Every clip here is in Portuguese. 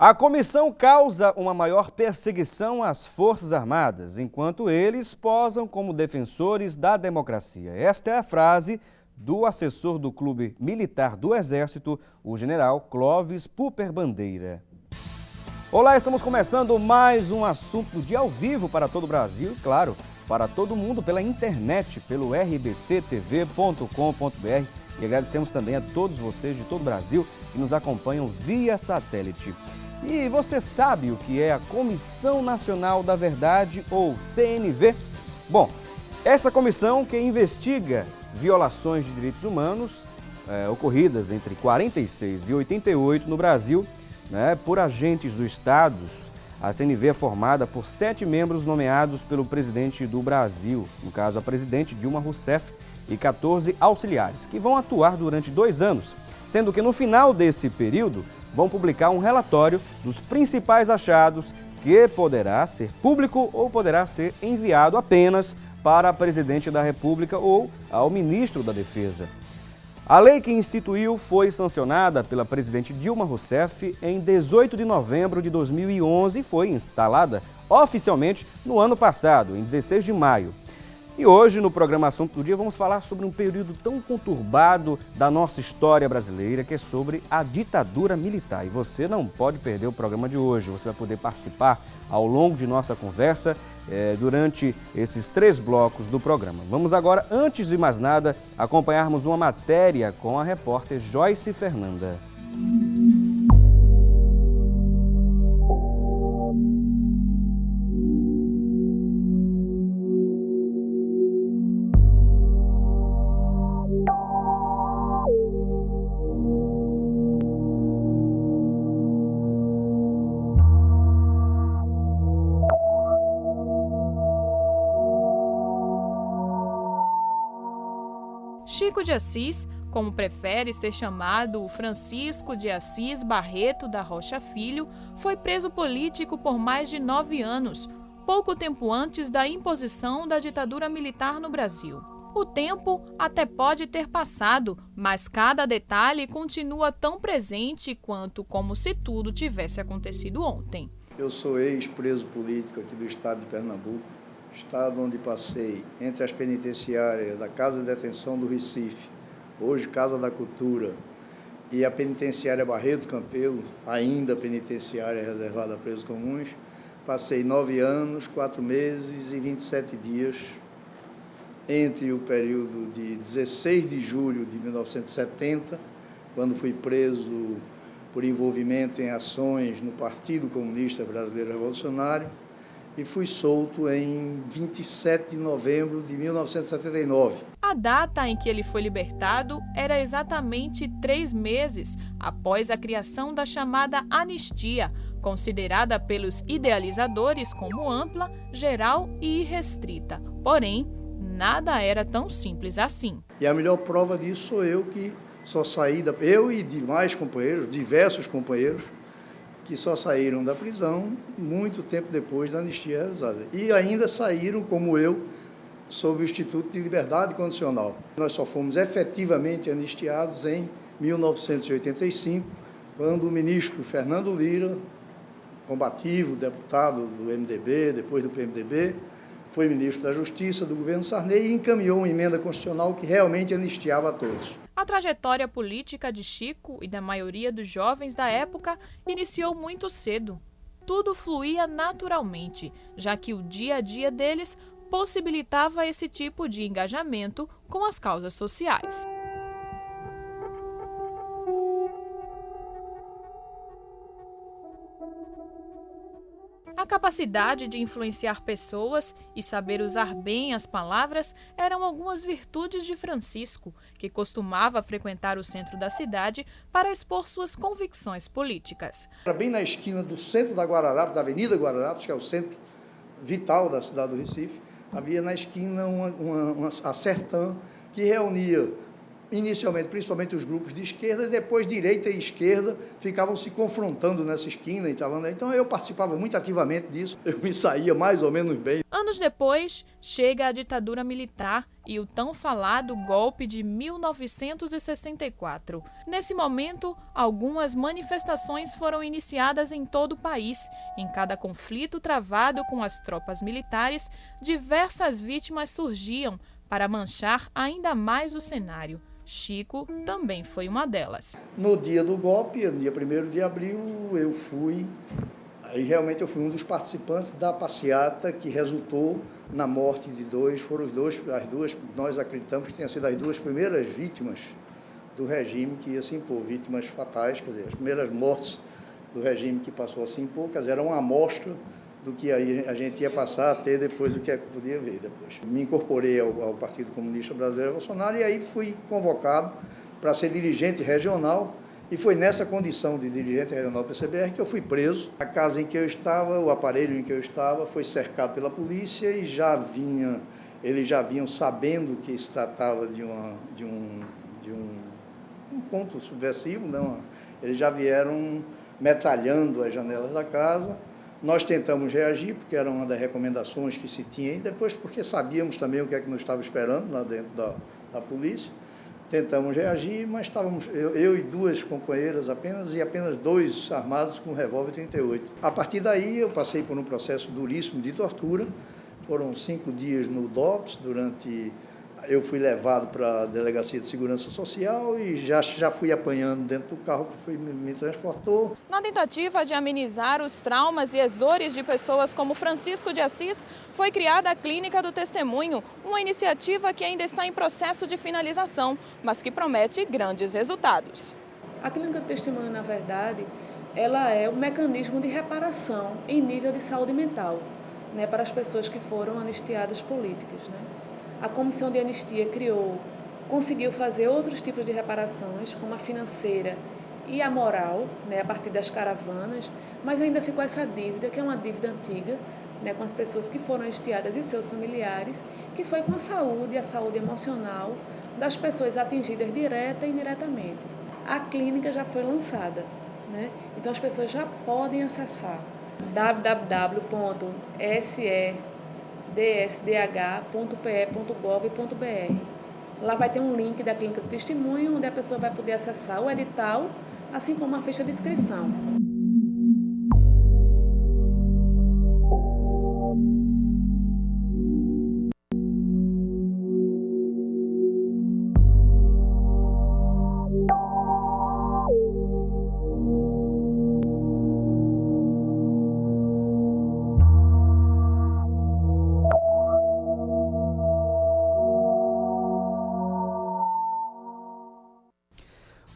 A comissão causa uma maior perseguição às Forças Armadas, enquanto eles posam como defensores da democracia. Esta é a frase do assessor do Clube Militar do Exército, o general Clóvis Puper Bandeira. Olá, estamos começando mais um assunto do dia ao vivo para todo o Brasil e, claro, para todo mundo pela internet, pelo rbctv.com.br. E agradecemos também a todos vocês de todo o Brasil que nos acompanham via satélite. E você sabe o que é a Comissão Nacional da Verdade, ou CNV? Bom, essa comissão que investiga violações de direitos humanos ocorridas entre 46 e 88 no Brasil, por agentes dos estados. A CNV é formada por 7 membros nomeados pelo presidente do Brasil, no caso a presidente Dilma Rousseff, e 14 auxiliares, que vão atuar durante 2 anos, sendo que no final desse período vão publicar um relatório dos principais achados que poderá ser público ou poderá ser enviado apenas para a presidente da República ou ao ministro da Defesa. A lei que instituiu foi sancionada pela presidente Dilma Rousseff em 18 de novembro de 2011 e foi instalada oficialmente no ano passado, em 16 de maio. E hoje, no programa Assunto do Dia, vamos falar sobre um período tão conturbado da nossa história brasileira, que é sobre a ditadura militar. E você não pode perder o programa de hoje. Você vai poder participar ao longo de nossa conversa durante esses 3 blocos do programa. Vamos agora, antes de mais nada, acompanharmos uma matéria com a repórter Joyce Fernanda. Chico de Assis, como prefere ser chamado, Francisco de Assis Barreto da Rocha Filho, foi preso político por mais de 9 anos, pouco tempo antes da imposição da ditadura militar no Brasil. O tempo até pode ter passado, mas cada detalhe continua tão presente quanto como se tudo tivesse acontecido ontem. Eu sou ex-preso político aqui do estado de Pernambuco, estado onde passei entre as penitenciárias da Casa de Detenção do Recife, hoje Casa da Cultura, e a penitenciária Barreto Campelo, ainda penitenciária reservada a presos comuns. Passei 9 anos, 4 meses e 27 dias entre o período de 16 de julho de 1970, quando fui preso por envolvimento em ações no Partido Comunista Brasileiro Revolucionário, e fui solto em 27 de novembro de 1979. A data em que ele foi libertado era exatamente 3 meses após a criação da chamada anistia, considerada pelos idealizadores como ampla, geral e irrestrita. Porém, nada era tão simples assim. E a melhor prova disso sou eu, que só saí, eu e demais companheiros, diversos companheiros, que só saíram da prisão muito tempo depois da anistia realizada. E ainda saíram, como eu, sob o Instituto de Liberdade Condicional. Nós só fomos efetivamente anistiados em 1985, quando o ministro Fernando Lira, combativo, deputado do MDB, depois do PMDB, foi ministro da Justiça do governo Sarney e encaminhou uma emenda constitucional que realmente anistiava a todos. A trajetória política de Chico e da maioria dos jovens da época iniciou muito cedo. Tudo fluía naturalmente, já que o dia a dia deles possibilitava esse tipo de engajamento com as causas sociais. A capacidade de influenciar pessoas e saber usar bem as palavras eram algumas virtudes de Francisco, que costumava frequentar o centro da cidade para expor suas convicções políticas. Era bem na esquina do centro da Guararapes, da Avenida Guararapes, que é o centro vital da cidade do Recife, havia na esquina a Sertã, que reunia inicialmente, principalmente os grupos de esquerda, e depois direita e esquerda ficavam se confrontando nessa esquina. Então eu participava muito ativamente disso, eu me saía mais ou menos bem. Anos depois, chega a ditadura militar e o tão falado golpe de 1964. Nesse momento, algumas manifestações foram iniciadas em todo o país. Em cada conflito travado com as tropas militares, diversas vítimas surgiam para manchar ainda mais o cenário. Chico também foi uma delas. No dia do golpe, no dia 1º de abril, eu fui um dos participantes da passeata que resultou na morte de nós acreditamos que tenham sido as 2 primeiras vítimas do regime que ia se impor, vítimas fatais, quer dizer, as primeiras mortes do regime que passou a se impor, quer dizer, era uma amostra do que aí a gente ia passar a ter depois do que podia ver depois. Me incorporei ao Partido Comunista Brasileiro Revolucionário e aí fui convocado para ser dirigente regional, e foi nessa condição de dirigente regional do PCBR que eu fui preso. A casa em que eu estava, o aparelho em que eu estava, foi cercado pela polícia e eles já vinham sabendo que se tratava de um ponto subversivo, não? Eles já vieram metralhando as janelas da casa. Nós tentamos reagir, porque era uma das recomendações que se tinha, e depois porque sabíamos também o que é que nos estava esperando lá dentro da polícia. Tentamos reagir, mas estávamos eu e 2 companheiras apenas, e apenas 2 armados com revólver 38. A partir daí eu passei por um processo duríssimo de tortura. Foram 5 dias no DOPS, eu fui levado para a Delegacia de Segurança Social e já fui apanhando dentro do carro que me transportou. Na tentativa de amenizar os traumas e exores de pessoas como Francisco de Assis, foi criada a Clínica do Testemunho, uma iniciativa que ainda está em processo de finalização, mas que promete grandes resultados. A Clínica do Testemunho, na verdade, ela é um mecanismo de reparação em nível de saúde mental, né, para as pessoas que foram anistiadas políticas, né? A Comissão de Anistia conseguiu fazer outros tipos de reparações, como a financeira e a moral, né, a partir das caravanas, mas ainda ficou essa dívida, que é uma dívida antiga, né, com as pessoas que foram anistiadas e seus familiares, que foi com a saúde emocional das pessoas atingidas direta e indiretamente. A clínica já foi lançada, né, então as pessoas já podem acessar www.dsdh.pe.gov.br. Lá vai ter um link da Clínica do Testemunho, onde a pessoa vai poder acessar o edital, assim como a ficha de inscrição.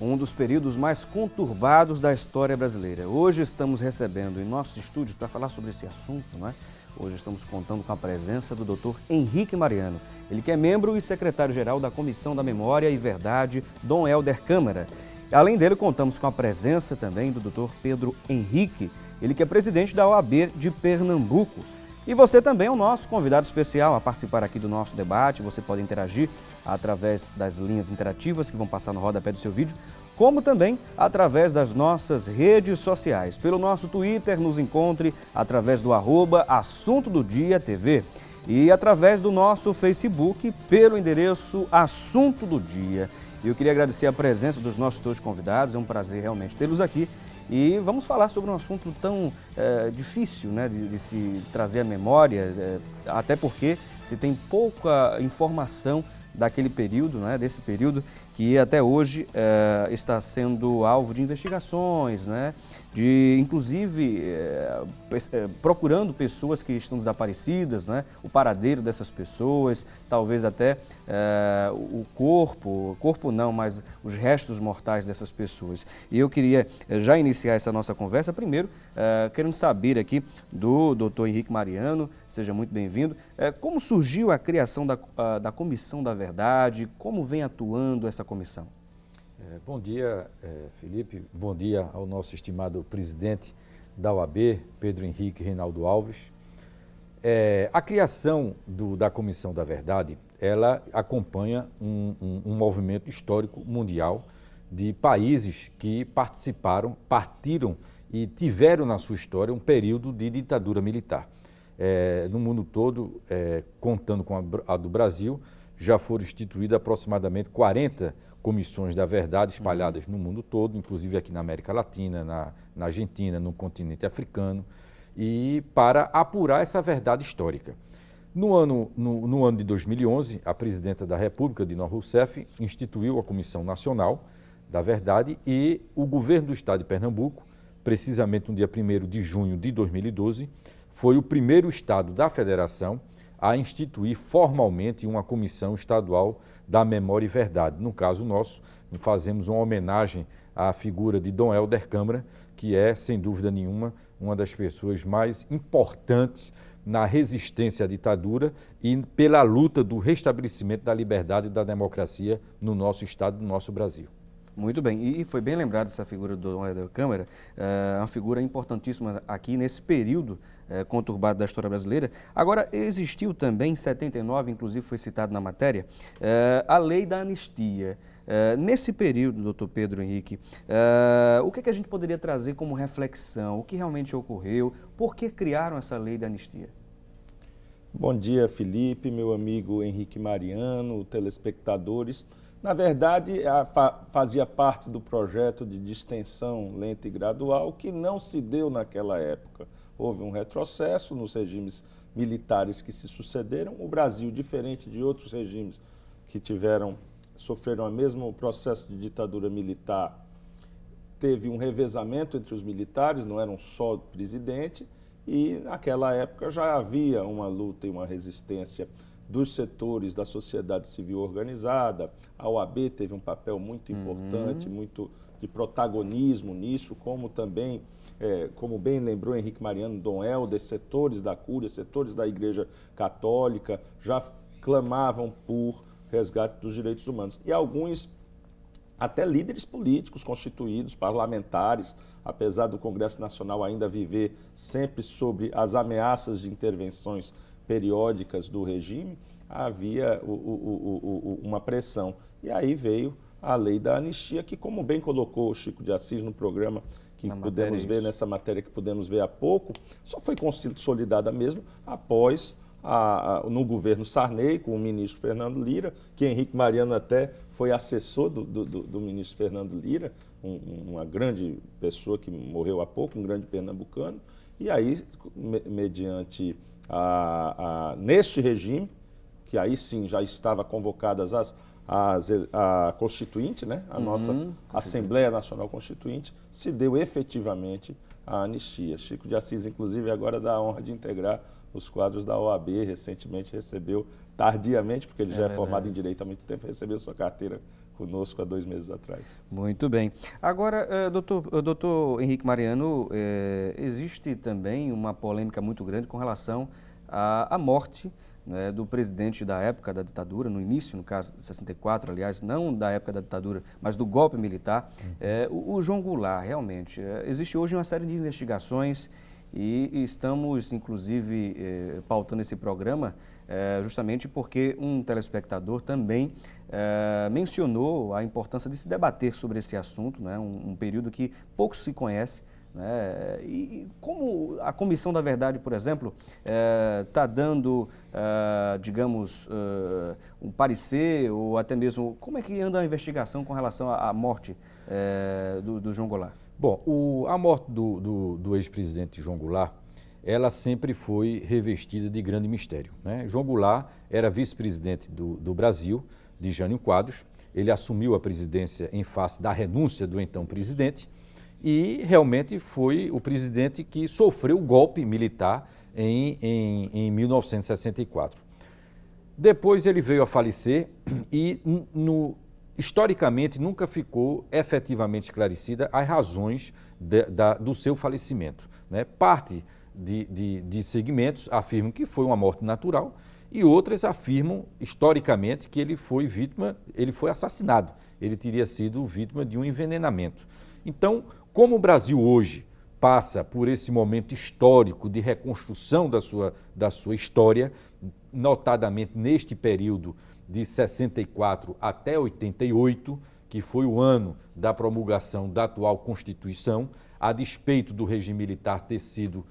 Um dos períodos mais conturbados da história brasileira. Hoje estamos recebendo em nossos estúdios para falar sobre esse assunto, não é? Hoje estamos contando com a presença do Dr. Henrique Mariano. Ele que é membro e secretário-geral da Comissão da Memória e Verdade, Dom Helder Câmara. Além dele, contamos com a presença também do Dr. Pedro Henrique, ele que é presidente da OAB de Pernambuco. E você também é o nosso convidado especial a participar aqui do nosso debate. Você pode interagir através das linhas interativas que vão passar no rodapé do seu vídeo, como também através das nossas redes sociais. Pelo nosso Twitter, nos encontre através do @Assunto do Dia TV e através do nosso Facebook pelo endereço Assunto do Dia. E eu queria agradecer a presença dos nossos dois convidados, é um prazer realmente tê-los aqui. E vamos falar sobre um assunto tão difícil, né, de se trazer à memória, até porque se tem pouca informação daquele período, né, desse período que até hoje está sendo alvo de investigações, né, de inclusive procurando pessoas que estão desaparecidas, né, o paradeiro dessas pessoas, talvez até o corpo não, mas os restos mortais dessas pessoas. E eu queria já iniciar essa nossa conversa, primeiro, querendo saber aqui do Dr. Henrique Mariano, seja muito bem-vindo, como surgiu a criação da Comissão da Verdade, como vem atuando essa comissão? Bom dia, Felipe. Bom dia ao nosso estimado presidente da OAB, Pedro Henrique Reinaldo Alves. A criação da Comissão da Verdade, ela acompanha um movimento histórico mundial de países que partiram e tiveram na sua história um período de ditadura militar. No mundo todo, contando com a do Brasil, já foram instituídas aproximadamente 40 comissões da verdade espalhadas no mundo todo, inclusive aqui na América Latina, na Argentina, no continente africano, e para apurar essa verdade histórica. No ano de 2011, a presidenta da República, Dilma Rousseff, instituiu a Comissão Nacional da Verdade e o governo do estado de Pernambuco, precisamente no dia 1º de junho de 2012, foi o primeiro estado da federação a instituir formalmente uma Comissão Estadual da Memória e Verdade. No caso nosso, fazemos uma homenagem à figura de Dom Helder Câmara, que é, sem dúvida nenhuma, uma das pessoas mais importantes na resistência à ditadura e pela luta do restabelecimento da liberdade e da democracia no nosso estado, no nosso Brasil. Muito bem, e foi bem lembrado essa figura do Dom Helder Câmara, uma figura importantíssima aqui nesse período conturbado da história brasileira. Agora, existiu também, em 79, inclusive foi citado na matéria, a lei da anistia. Nesse período, doutor Pedro Henrique, o que a gente poderia trazer como reflexão? O que realmente ocorreu? Por que criaram essa lei da anistia? Bom dia, Felipe, meu amigo Henrique Mariano, telespectadores. Na verdade, fazia parte do projeto de distensão lenta e gradual que não se deu naquela época. Houve um retrocesso nos regimes militares que se sucederam. O Brasil, diferente de outros regimes que sofreram o mesmo processo de ditadura militar, teve um revezamento entre os militares, não eram só o presidente, e naquela época já havia uma luta e uma resistência dos setores da sociedade civil organizada. A OAB teve um papel muito importante, muito de protagonismo nisso, como também, como bem lembrou Henrique Mariano, Dom Helder, setores da Cúria, setores da Igreja Católica já clamavam por resgate dos direitos humanos. E alguns, até líderes políticos constituídos, parlamentares, apesar do Congresso Nacional ainda viver sempre sobre as ameaças de intervenções periódicas do regime, havia uma pressão. E aí veio a lei da anistia, que, como bem colocou o Chico de Assis no programa que pudemos ver, nessa matéria que pudemos ver há pouco, só foi consolidada mesmo após, no governo Sarney, com o ministro Fernando Lira, que Henrique Mariano até foi assessor do ministro Fernando Lira, uma grande pessoa que morreu há pouco, um grande pernambucano, e aí, mediante neste regime, que aí sim já estava convocadas a Constituinte, né? A nossa Assembleia Nacional Constituinte, se deu efetivamente a anistia. Chico de Assis, inclusive, agora dá a honra de integrar os quadros da OAB, recentemente recebeu, tardiamente, porque ele já é formado em Direito há muito tempo, recebeu sua carteira conosco há 2 meses atrás. Muito bem. Agora, doutor Henrique Mariano, existe também uma polêmica muito grande com relação à morte, né, do presidente da época da ditadura, no início, no caso de 64, aliás, não da época da ditadura, mas do golpe militar, o João Goulart, realmente. Existe hoje uma série de investigações e estamos, inclusive, pautando esse programa justamente porque um telespectador também mencionou a importância de se debater sobre esse assunto, né, um período que pouco se conhece. E como a Comissão da Verdade, por exemplo, está dando, digamos, um parecer, ou até mesmo, como é que anda a investigação com relação à morte do João Goulart? Bom, a morte do ex-presidente João Goulart, ela sempre foi revestida de grande mistério, né? João Goulart era vice-presidente do Brasil, de Jânio Quadros. Ele assumiu a presidência em face da renúncia do então presidente, e realmente foi o presidente que sofreu o golpe militar em 1964. Depois ele veio a falecer e, historicamente, nunca ficou efetivamente esclarecida as razões do seu falecimento, né? Parte de segmentos afirmam que foi uma morte natural e outras afirmam, historicamente, que ele foi assassinado, ele teria sido vítima de um envenenamento. Então, como o Brasil hoje passa por esse momento histórico de reconstrução da sua história, notadamente neste período de 64 até 88, que foi o ano da promulgação da atual Constituição, a despeito do regime militar ter sido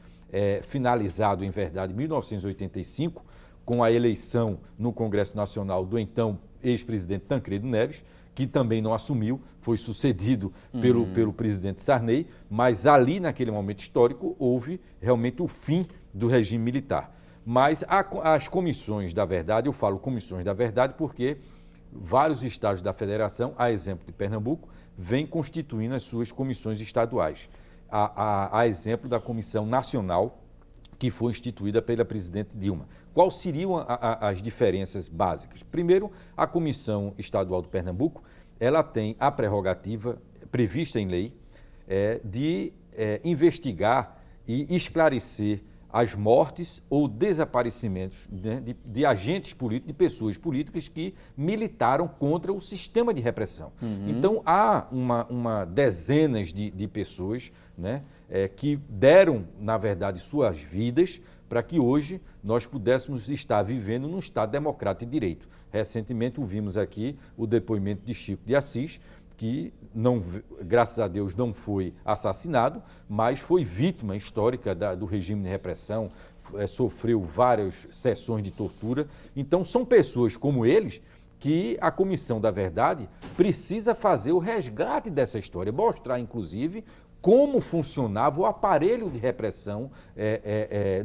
finalizado, em verdade, em 1985, com a eleição no Congresso Nacional do então ex-presidente Tancredo Neves, que também não assumiu, foi sucedido pelo presidente Sarney, mas ali, naquele momento histórico, houve realmente o fim do regime militar. Mas as comissões da verdade, eu falo comissões da verdade porque vários estados da federação, a exemplo de Pernambuco, vêm constituindo as suas comissões estaduais. A exemplo da Comissão Nacional, que foi instituída pela presidente Dilma. Quais seriam as diferenças básicas? Primeiro, a Comissão Estadual do Pernambuco, ela tem a prerrogativa prevista em lei de investigar e esclarecer as mortes ou desaparecimentos, né, de agentes políticos, de pessoas políticas que militaram contra o sistema de repressão. Então, há dezenas de pessoas, né, que deram, na verdade, suas vidas para que hoje nós pudéssemos estar vivendo num Estado democrático de direito. Recentemente ouvimos aqui o depoimento de Chico de Assis, que, graças a Deus, não foi assassinado, mas foi vítima histórica do regime de repressão, sofreu várias sessões de tortura. Então, são pessoas como eles que a Comissão da Verdade precisa fazer o resgate dessa história, mostrar, inclusive, como funcionava o aparelho de repressão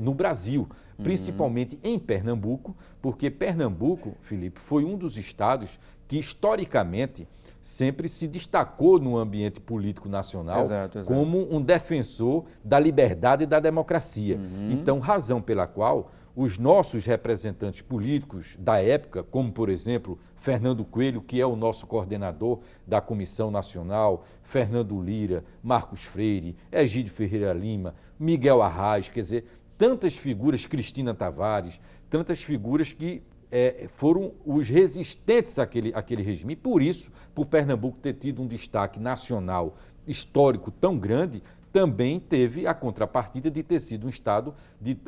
no Brasil, principalmente em Pernambuco, porque Pernambuco, Felipe, foi um dos estados que, historicamente, sempre se destacou no ambiente político nacional como um defensor da liberdade e da democracia. Então, razão pela qual os nossos representantes políticos da época, como, por exemplo, Fernando Coelho, que é o nosso coordenador da Comissão Nacional, Fernando Lira, Marcos Freire, Egídio Ferreira Lima, Miguel Arraes, quer dizer, tantas figuras, Cristina Tavares, tantas figuras que foram os resistentes àquele regime. E por isso, por Pernambuco ter tido um destaque nacional histórico tão grande, também teve a contrapartida de ter sido um estado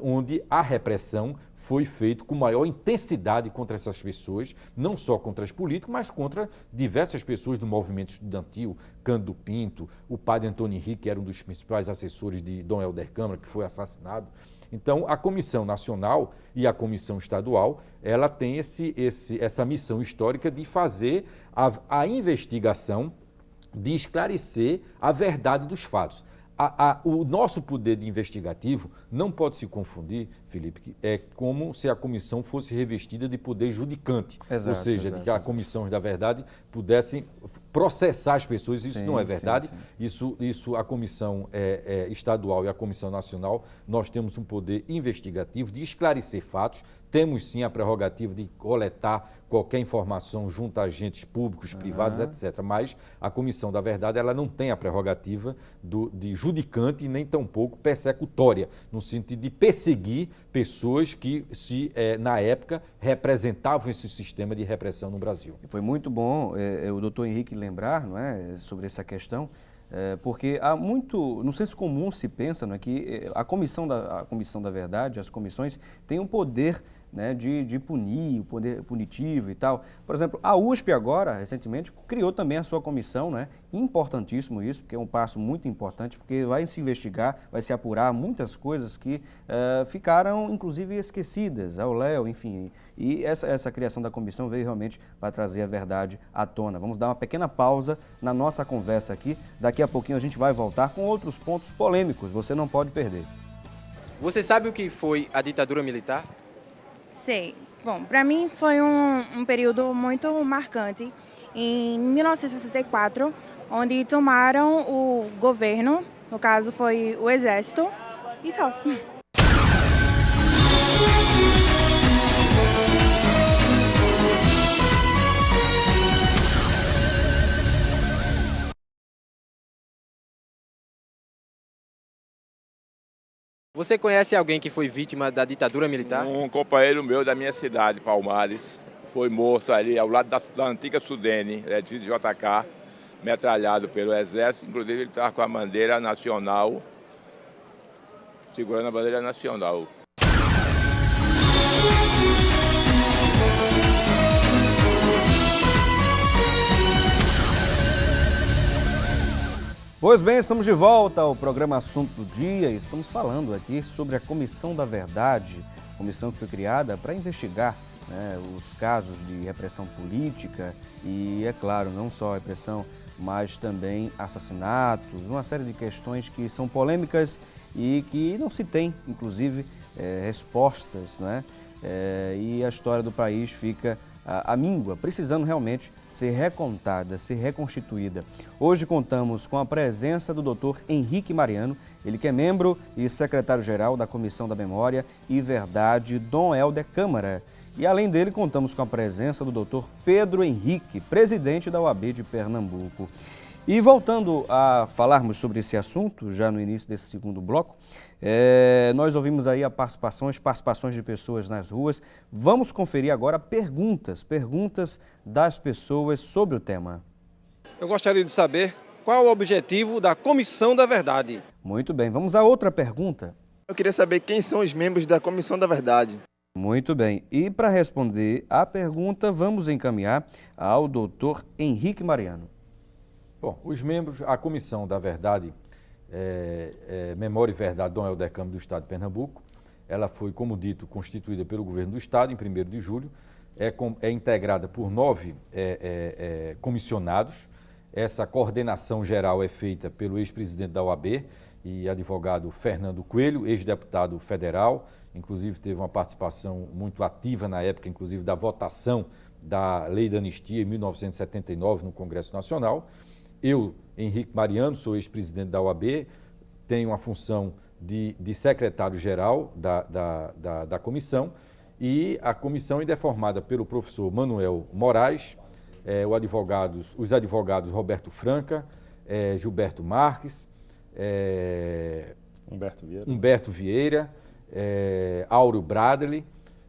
onde a repressão foi feita com maior intensidade contra essas pessoas, não só contra os políticos, mas contra diversas pessoas do movimento estudantil, Cândido Pinto, o padre Antônio Henrique, que era um dos principais assessores de Dom Helder Câmara, que foi assassinado. Então, a Comissão Nacional e a Comissão Estadual, ela tem essa missão histórica de fazer a investigação, de esclarecer a verdade dos fatos. O nosso poder de investigativo não pode se confundir, Felipe, é como se a comissão fosse revestida de poder judicante, ou seja, de que a Comissão da Verdade pudesse processar as pessoas. Isso não é verdade. Isso a Comissão Estadual e a Comissão Nacional, nós temos um poder investigativo de esclarecer fatos, temos sim a prerrogativa de coletar qualquer informação junto a agentes públicos, privados, etc. Mas a Comissão da Verdade, ela não tem a prerrogativa de judicante e nem tampouco persecutória, no sentido de perseguir pessoas que, na época, representavam esse sistema de repressão no Brasil. Foi muito bom o doutor Henrique lembrar, não é, sobre essa questão, porque há muito, no senso comum se pensa, não é, que a Comissão da Verdade, as comissões, têm um poder, né, de punir, o poder punitivo e tal. Por exemplo, a USP agora, recentemente, criou também a sua comissão, né? Importantíssimo isso, porque é um passo muito importante, porque vai se investigar, vai se apurar muitas coisas que ficaram, inclusive, esquecidas, ao léu, enfim. E essa criação da comissão veio realmente para trazer a verdade à tona. Vamos dar uma pequena pausa na nossa conversa aqui. Daqui a pouquinho a gente vai voltar com outros pontos polêmicos, você não pode perder. Você sabe o que foi a ditadura militar? Sei. Bom, para mim foi um período muito marcante. Em 1964, onde tomaram o governo, no caso foi o Exército, e só. Você conhece alguém que foi vítima da ditadura militar? Um companheiro meu da minha cidade, Palmares, foi morto ali ao lado da antiga Sudene, de JK, metralhado pelo Exército. Inclusive ele estava com a bandeira nacional, segurando a bandeira nacional. Pois bem, estamos de volta ao programa Assunto do Dia e estamos falando aqui sobre a Comissão da Verdade, comissão que foi criada para investigar, né, os casos de repressão política e, é claro, não só repressão, mas também assassinatos, uma série de questões que são polêmicas e que não se tem, inclusive, respostas, né? E a história do país fica à míngua, precisando realmente ser recontada, ser reconstituída. Hoje contamos com a presença do Dr. Henrique Mariano, ele que é membro e secretário-geral da Comissão da Memória e Verdade Dom Helder Câmara. E além dele, contamos com a presença do Dr. Pedro Henrique, presidente da OAB de Pernambuco. E voltando a falarmos sobre esse assunto, já no início desse segundo bloco, nós ouvimos aí participações de pessoas nas ruas. Vamos conferir agora perguntas das pessoas sobre o tema. Eu gostaria de saber qual o objetivo da Comissão da Verdade. Muito bem, vamos a outra pergunta. Eu queria saber quem são os membros da Comissão da Verdade. Muito bem, e para responder a pergunta, vamos encaminhar ao Dr. Henrique Mariano. Bom, os membros, a Comissão da Verdade, Memória e Verdade Dom Helder Câmara do Estado de Pernambuco, ela foi, como dito, constituída pelo Governo do Estado em 1º de julho, é integrada por 9 comissionados. Essa coordenação geral é feita pelo ex-presidente da OAB e advogado Fernando Coelho, ex-deputado federal, inclusive teve uma participação muito ativa na época, inclusive da votação da Lei da Anistia em 1979 no Congresso Nacional. Eu, Henrique Mariano, sou ex-presidente da OAB, tenho a função de secretário-geral da comissão, e a comissão ainda é formada pelo professor Manuel Moraes, os advogados Roberto Franca, Gilberto Marques, Humberto Vieira, Áureo Bradley,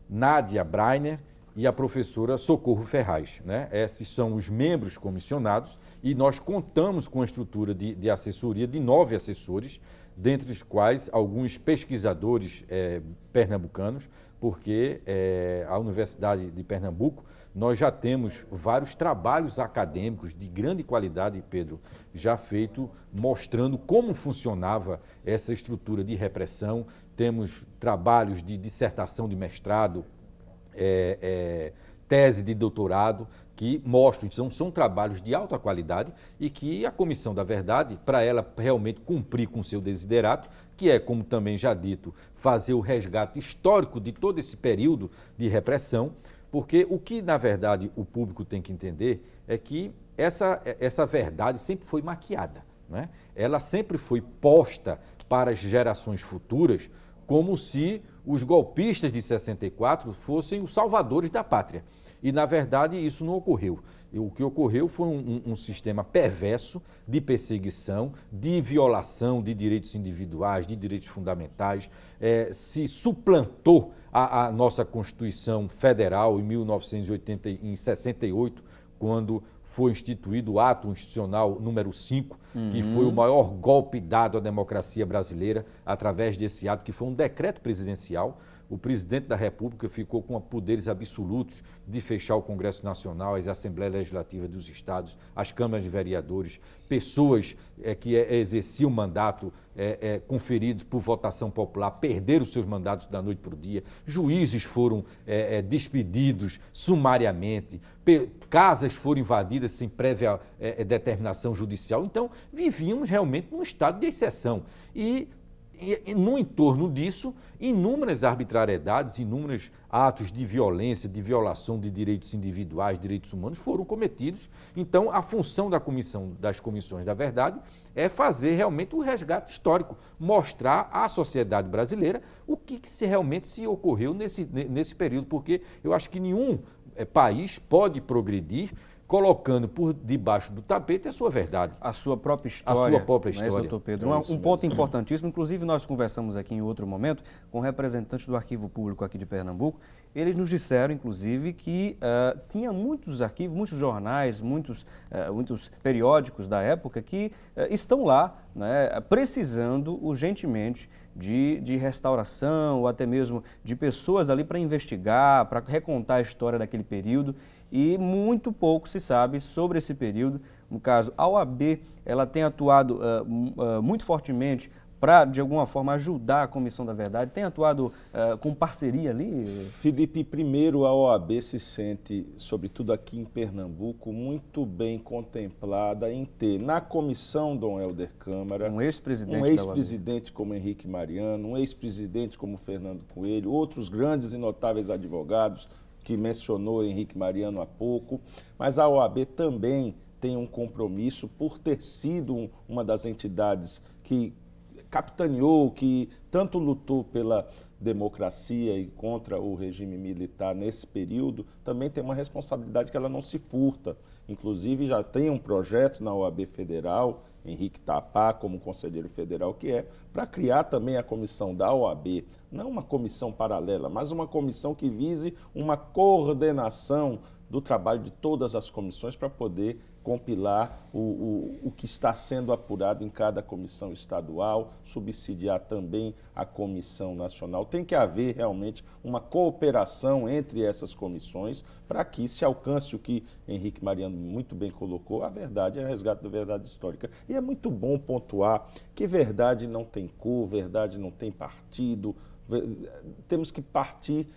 Nádia Breiner e a professora Socorro Ferraz, né? Esses são os membros comissionados e nós contamos com a estrutura de assessoria de 9 assessores, dentre os quais alguns pesquisadores pernambucanos, porque a Universidade de Pernambuco, nós já temos vários trabalhos acadêmicos de grande qualidade, Pedro, já feito mostrando como funcionava essa estrutura de repressão. Temos trabalhos de dissertação de mestrado, tese de doutorado, que mostram, são trabalhos de alta qualidade e que a Comissão da Verdade, para ela realmente cumprir com o seu desiderato, que é, como também já dito, fazer o resgate histórico de todo esse período de repressão, porque o que, na verdade, o público tem que entender é que essa verdade sempre foi maquiada, né? Ela sempre foi posta para as gerações futuras como se os golpistas de 64 fossem os salvadores da pátria. E, na verdade, isso não ocorreu. O que ocorreu foi um sistema perverso de perseguição, de violação de direitos individuais, de direitos fundamentais. Se suplantou a nossa Constituição Federal em 1968, quando foi instituído o Ato Institucional número 5, que foi o maior golpe dado à democracia brasileira através desse ato, que foi um decreto presidencial. O presidente da República ficou com poderes absolutos de fechar o Congresso Nacional, as Assembleias Legislativas dos Estados, as câmaras de vereadores, pessoas que exerciam mandato conferidos por votação popular, perderam seus mandatos da noite para o dia, juízes foram despedidos sumariamente, casas foram invadidas sem prévia determinação judicial. Então, vivíamos realmente num estado de exceção. E no entorno disso, inúmeras arbitrariedades, inúmeros atos de violência, de violação de direitos individuais, direitos humanos foram cometidos. Então, a função das comissões da verdade é fazer realmente o resgate histórico, mostrar à sociedade brasileira o que realmente se ocorreu nesse período, porque eu acho que nenhum país pode progredir colocando por debaixo do tapete a sua verdade. A sua própria história. A sua própria história. Não é, doutor Pedro? Um ponto importantíssimo, inclusive nós conversamos aqui em outro momento com representantes do Arquivo Público aqui de Pernambuco. Eles nos disseram, inclusive, que tinha muitos arquivos, muitos jornais, muitos periódicos da época que estão lá, né, precisando urgentemente de restauração ou até mesmo de pessoas ali para investigar, para recontar a história daquele período, e muito pouco se sabe sobre esse período. No caso, a OAB, ela tem atuado muito fortemente para, de alguma forma, ajudar a Comissão da Verdade? Tem atuado com parceria ali? Felipe, primeiro a OAB se sente, sobretudo aqui em Pernambuco, muito bem contemplada em ter na comissão Dom Helder Câmara um ex-presidente como Henrique Mariano, um ex-presidente como Fernando Coelho, outros grandes e notáveis advogados que mencionou Henrique Mariano há pouco, mas a OAB também tem um compromisso por ter sido uma das entidades que capitaneou, que tanto lutou pela democracia e contra o regime militar nesse período, também tem uma responsabilidade que ela não se furta. Inclusive, já tem um projeto na OAB Federal, Henrique Tapá, como conselheiro federal que é, para criar também a comissão da OAB, não uma comissão paralela, mas uma comissão que vise uma coordenação do trabalho de todas as comissões para poder compilar o que está sendo apurado em cada comissão estadual, subsidiar também a comissão nacional. Tem que haver realmente uma cooperação entre essas comissões para que se alcance o que Henrique Mariano muito bem colocou, a verdade é o resgate da verdade histórica. E é muito bom pontuar que verdade não tem cor, verdade não tem partido, temos que partir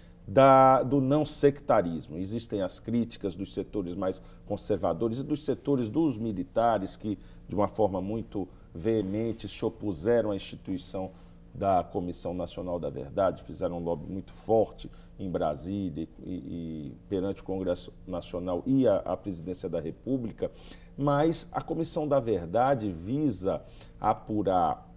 do não sectarismo. Existem as críticas dos setores mais conservadores e dos setores dos militares que, de uma forma muito veemente, se opuseram à instituição da Comissão Nacional da Verdade, fizeram um lobby muito forte em Brasília e perante o Congresso Nacional e a Presidência da República, mas a Comissão da Verdade visa apurar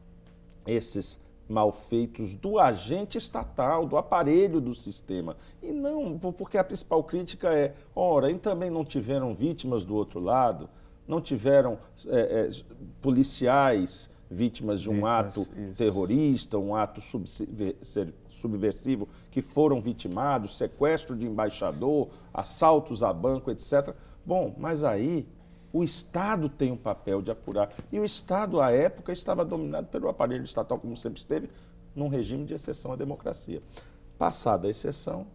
esses malfeitos do agente estatal, do aparelho do sistema. E não, porque a principal crítica é, ora, e também não tiveram vítimas do outro lado, não tiveram policiais vítimas de um ato terrorista, um ato subversivo que foram vitimados, sequestro de embaixador, assaltos a banco, etc. Bom, mas aí o Estado tem um papel de apurar. E o Estado, à época, estava dominado pelo aparelho estatal, como sempre esteve, num regime de exceção à democracia. Passada a exceção,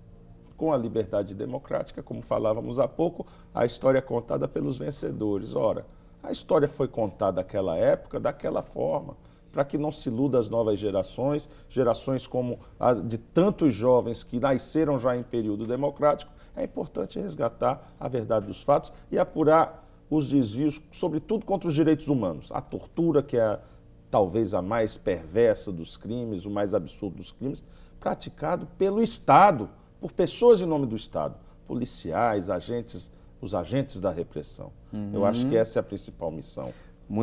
com a liberdade democrática, como falávamos há pouco, a história é contada pelos vencedores. Ora, a história foi contada naquela época, daquela forma, para que não se iluda as novas gerações, gerações como a de tantos jovens que nasceram já em período democrático. É importante resgatar a verdade dos fatos e apurar os desvios, sobretudo contra os direitos humanos. A tortura, que é talvez a mais perversa dos crimes, o mais absurdo dos crimes, praticado pelo Estado, por pessoas em nome do Estado, policiais, os agentes da repressão. Eu acho que essa é a principal missão.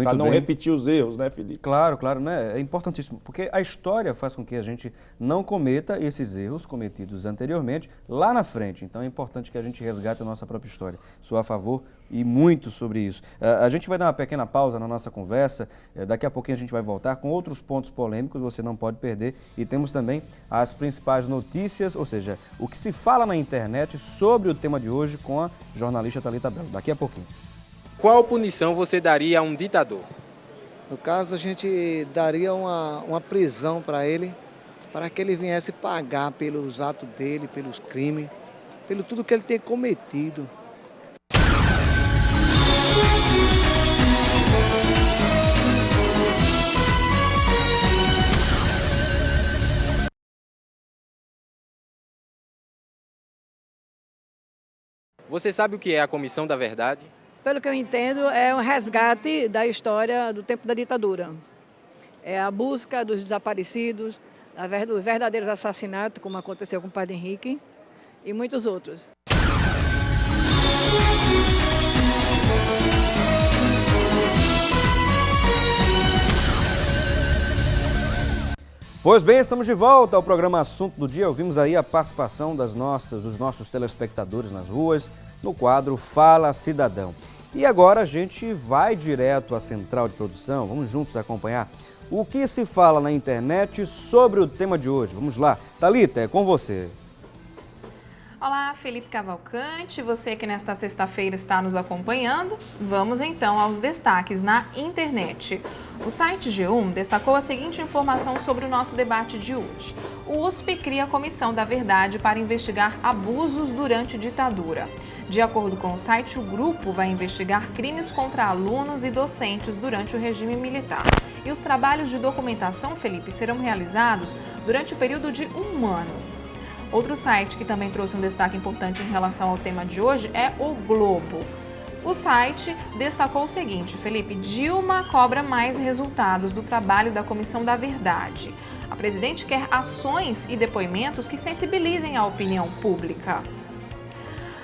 Para não repetir os erros, né, Felipe? Claro, claro, né? É importantíssimo, porque a história faz com que a gente não cometa esses erros cometidos anteriormente lá na frente. Então é importante que a gente resgate a nossa própria história. Sou a favor e muito sobre isso. A gente vai dar uma pequena pausa na nossa conversa, daqui a pouquinho a gente vai voltar com outros pontos polêmicos, você não pode perder. E temos também as principais notícias, ou seja, o que se fala na internet sobre o tema de hoje com a jornalista Thalita Belo. Daqui a pouquinho. Qual punição você daria a um ditador? No caso, a gente daria uma prisão para ele, para que ele viesse pagar pelos atos dele, pelos crimes, pelo tudo que ele tem cometido. Você sabe o que é a Comissão da Verdade? Pelo que eu entendo, é um resgate da história do tempo da ditadura. É a busca dos desaparecidos, dos verdadeiros assassinatos, como aconteceu com o Padre Henrique, e muitos outros. Pois bem, estamos de volta ao programa Assunto do Dia. Ouvimos aí a participação dos nossos telespectadores nas ruas, no quadro Fala Cidadão. E agora a gente vai direto à central de produção, vamos juntos acompanhar o que se fala na internet sobre o tema de hoje. Vamos lá. Thalita, é com você. Olá, Felipe Cavalcante, você que nesta sexta-feira está nos acompanhando. Vamos então aos destaques na internet. O site G1 destacou a seguinte informação sobre o nosso debate de hoje. O USP cria a Comissão da Verdade para investigar abusos durante ditadura. De acordo com o site, o grupo vai investigar crimes contra alunos e docentes durante o regime militar. E os trabalhos de documentação, Felipe, serão realizados durante o período de 1 ano. Outro site que também trouxe um destaque importante em relação ao tema de hoje é o Globo. O site destacou o seguinte, Felipe: Dilma cobra mais resultados do trabalho da Comissão da Verdade. A presidente quer ações e depoimentos que sensibilizem a opinião pública.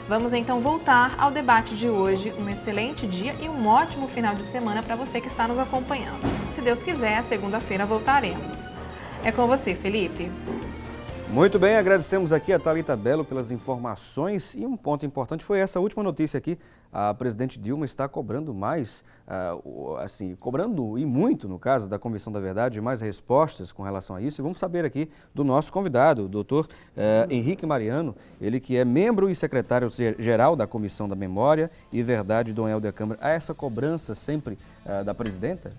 Vamos então voltar ao debate de hoje. Um excelente dia e um ótimo final de semana para você que está nos acompanhando. Se Deus quiser, segunda-feira voltaremos. É com você, Felipe. Muito bem, agradecemos aqui a Thalita Belo pelas informações e um ponto importante foi essa última notícia aqui. A presidente Dilma está cobrando mais, cobrando e muito, no caso da Comissão da Verdade, mais respostas com relação a isso. E vamos saber aqui do nosso convidado, o doutor Henrique Mariano, ele que é membro e secretário-geral da Comissão da Memória e Verdade do Helder Câmara. Há essa cobrança sempre da presidenta?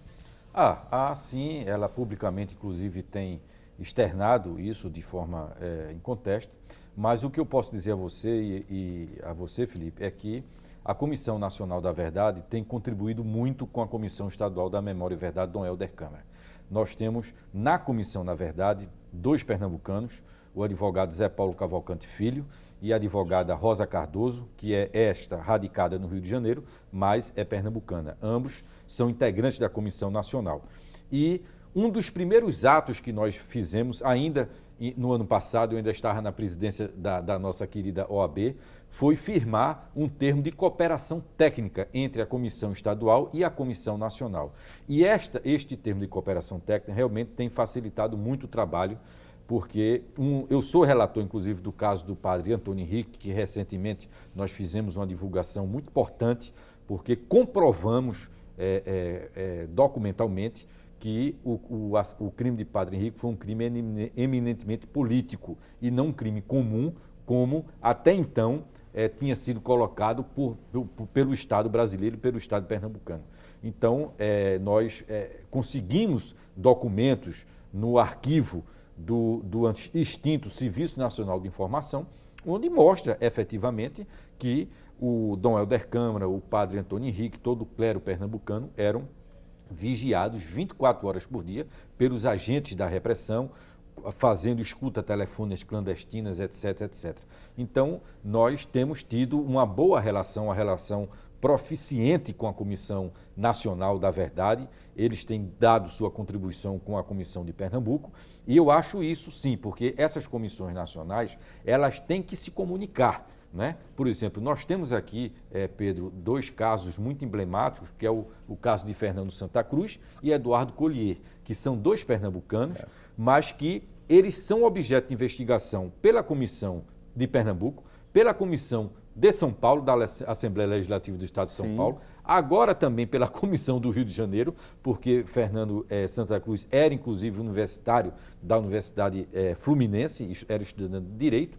Sim, ela publicamente, inclusive, tem externado isso de forma inconteste, mas o que eu posso dizer a você e a você, Felipe, é que a Comissão Nacional da Verdade tem contribuído muito com a Comissão Estadual da Memória e Verdade, Dom Helder Câmara. Nós temos na Comissão, na verdade, 2 pernambucanos, o advogado Zé Paulo Cavalcante Filho e a advogada Rosa Cardoso, que é radicada no Rio de Janeiro, mas é pernambucana. Ambos são integrantes da Comissão Nacional. E um dos primeiros atos que nós fizemos, ainda no ano passado, eu ainda estava na presidência da nossa querida OAB, foi firmar um termo de cooperação técnica entre a Comissão Estadual e a Comissão Nacional. E este termo de cooperação técnica realmente tem facilitado muito o trabalho, porque eu sou relator, inclusive, do caso do padre Antônio Henrique, que recentemente nós fizemos uma divulgação muito importante, porque comprovamos documentalmente que o crime de Padre Henrique foi um crime eminentemente político e não um crime comum, como até então tinha sido colocado pelo Estado brasileiro e pelo Estado pernambucano. Então, nós conseguimos documentos no arquivo do extinto Serviço Nacional de Informação, onde mostra efetivamente que o Dom Helder Câmara, o padre Antônio Henrique, todo o clero pernambucano eram vigiados 24 horas por dia pelos agentes da repressão, fazendo escuta telefônicas clandestinas, etc, etc. Então, nós temos tido uma boa relação, uma relação proficiente com a Comissão Nacional da Verdade. Eles têm dado sua contribuição com a Comissão de Pernambuco e eu acho isso sim, porque essas comissões nacionais, elas têm que se comunicar, né? Por exemplo, nós temos aqui, Pedro, 2 casos muito emblemáticos, que é o caso de Fernando Santa Cruz e Eduardo Collier, que são 2 pernambucanos, mas que eles são objeto de investigação pela Comissão de Pernambuco, pela Comissão de São Paulo, da Assembleia Legislativa do Estado de São Paulo, agora também pela Comissão do Rio de Janeiro, porque Fernando Santa Cruz era, inclusive, universitário da Universidade Fluminense, era estudante de Direito,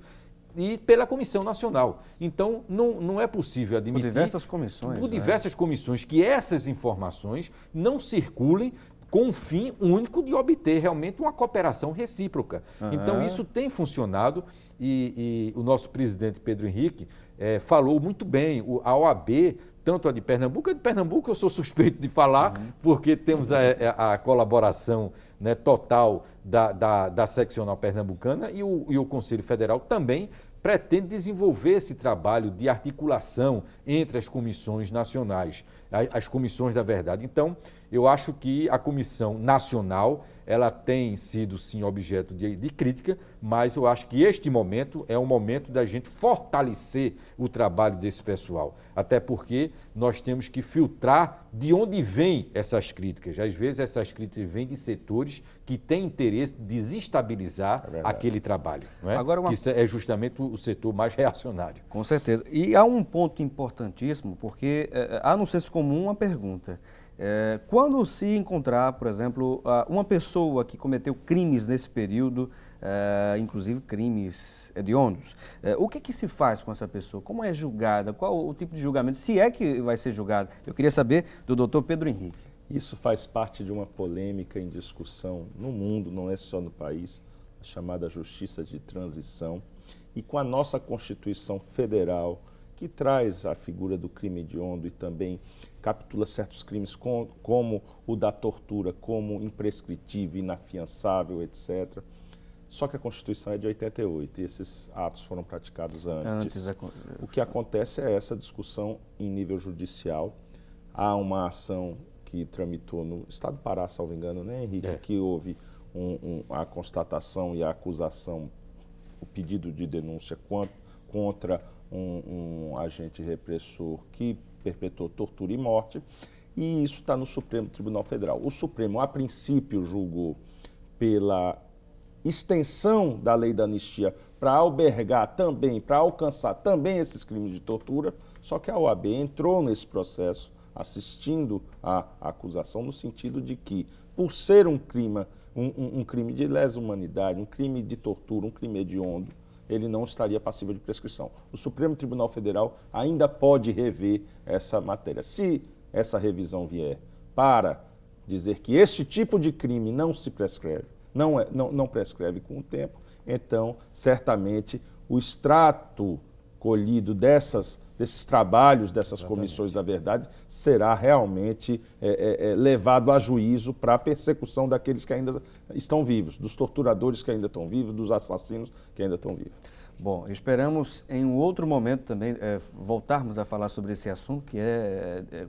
e pela Comissão Nacional. Então, não é possível admitir... Por diversas comissões. Por diversas comissões, que essas informações não circulem com o fim único de obter realmente uma cooperação recíproca. Então, isso tem funcionado e o nosso presidente Pedro Henrique falou muito bem. A OAB, tanto a de Pernambuco eu sou suspeito de falar, porque temos a colaboração, né, total da seccional pernambucana e o Conselho Federal também pretende desenvolver esse trabalho de articulação entre as comissões nacionais, as comissões da verdade. Então, eu acho que a Comissão Nacional, ela tem sido, sim, objeto de crítica, mas eu acho que este momento é um momento da gente fortalecer o trabalho desse pessoal, até porque nós temos que filtrar de onde vêm essas críticas. Às vezes, essas críticas vêm de setores que têm interesse de desestabilizar aquele trabalho, não é? Agora que é justamente o setor mais reacionário. Com certeza. E há um ponto importantíssimo, porque há no senso comum uma pergunta. Quando se encontrar, por exemplo, uma pessoa que cometeu crimes nesse período, inclusive crimes hediondos, o que se faz com essa pessoa? Como é julgada? Qual o tipo de julgamento? Se é que vai ser julgada? Eu queria saber do doutor Pedro Henrique. Isso faz parte de uma polêmica em discussão no mundo, não é só no país, a chamada justiça de transição. E com a nossa Constituição Federal que traz a figura do crime hediondo e também capitula certos crimes como o da tortura, como imprescritível, inafiançável, etc. Só que a Constituição é de 88 e esses atos foram praticados antes. O que acontece é essa discussão em nível judicial. Há uma ação que tramitou no Estado do Pará, salvo engano, né, Henrique? Que houve a constatação e a acusação, o pedido de denúncia contra um agente repressor que perpetrou tortura e morte, e isso está no Supremo Tribunal Federal. O Supremo, a princípio, julgou pela extensão da lei da anistia para albergar também, para alcançar também esses crimes de tortura, só que a OAB entrou nesse processo assistindo à acusação no sentido de que, por ser um crime de lesa humanidade, um crime de tortura, um crime hediondo, ele não estaria passível de prescrição. O Supremo Tribunal Federal ainda pode rever essa matéria. Se essa revisão vier para dizer que esse tipo de crime não se prescreve, não prescreve com o tempo, então, certamente, o extrato colhido desses trabalhos, dessas comissões da verdade, será realmente levado a juízo para a persecução daqueles que ainda estão vivos, dos torturadores que ainda estão vivos, dos assassinos que ainda estão vivos. Bom, esperamos em um outro momento também voltarmos a falar sobre esse assunto, que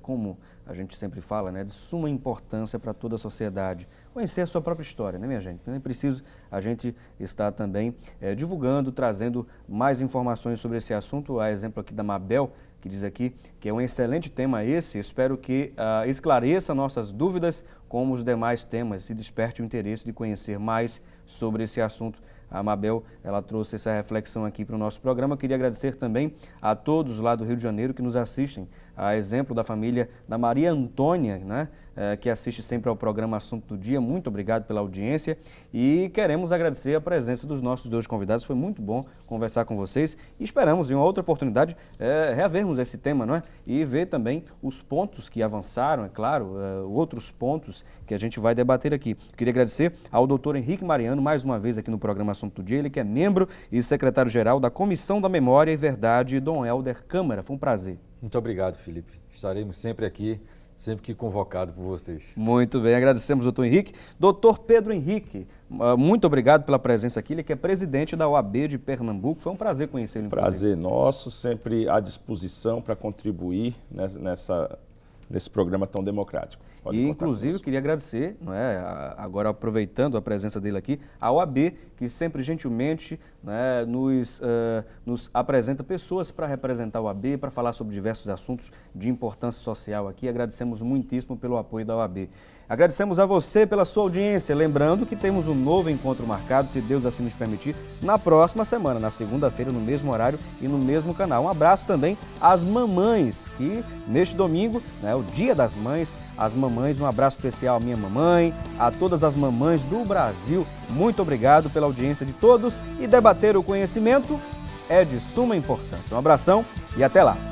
como a gente sempre fala, né, de suma importância para toda a sociedade. Conhecer a sua própria história, né, minha gente? Então é preciso a gente estar também divulgando, trazendo mais informações sobre esse assunto. Há exemplo aqui da Mabel, que diz aqui que é um excelente tema esse. Espero que esclareça nossas dúvidas, como os demais temas, e desperte o interesse de conhecer mais sobre esse assunto. A Mabel, ela trouxe essa reflexão aqui para o nosso programa. Eu queria agradecer também a todos lá do Rio de Janeiro que nos assistem, a exemplo da família da Maria Antônia, né, que assiste sempre ao programa Assunto do Dia. Muito obrigado pela audiência e queremos agradecer a presença dos nossos dois convidados. Foi muito bom conversar com vocês e esperamos em uma outra oportunidade reavermos esse tema, não é? E ver também os pontos que avançaram, é claro, outros pontos que a gente vai debater aqui. Queria agradecer ao doutor Henrique Mariano, mais uma vez aqui no programa Assunto do Dia, ele que é membro e secretário-geral da Comissão da Memória e Verdade, Dom Helder Câmara. Foi um prazer. Muito obrigado, Felipe. Estaremos sempre aqui, sempre que convocado por vocês. Muito bem, agradecemos, doutor Henrique. Doutor Pedro Henrique, muito obrigado pela presença aqui, ele que é presidente da OAB de Pernambuco. Foi um prazer conhecê-lo. Prazer nosso, sempre à disposição para contribuir nesse programa tão democrático. E, inclusive, queria agradecer, não é, agora aproveitando a presença dele aqui, a OAB, que sempre gentilmente, né, nos apresenta pessoas para representar a OAB, para falar sobre diversos assuntos de importância social aqui. Agradecemos muitíssimo pelo apoio da OAB. Agradecemos a você pela sua audiência, lembrando que temos um novo encontro marcado, se Deus assim nos permitir, na próxima semana, na segunda-feira, no mesmo horário e no mesmo canal. Um abraço também às mamães, que neste domingo, né, o Dia das Mães, as mamães, um abraço especial à minha mamãe, a todas as mamães do Brasil. Muito obrigado pela audiência de todos e debater o conhecimento é de suma importância. Um abração e até lá!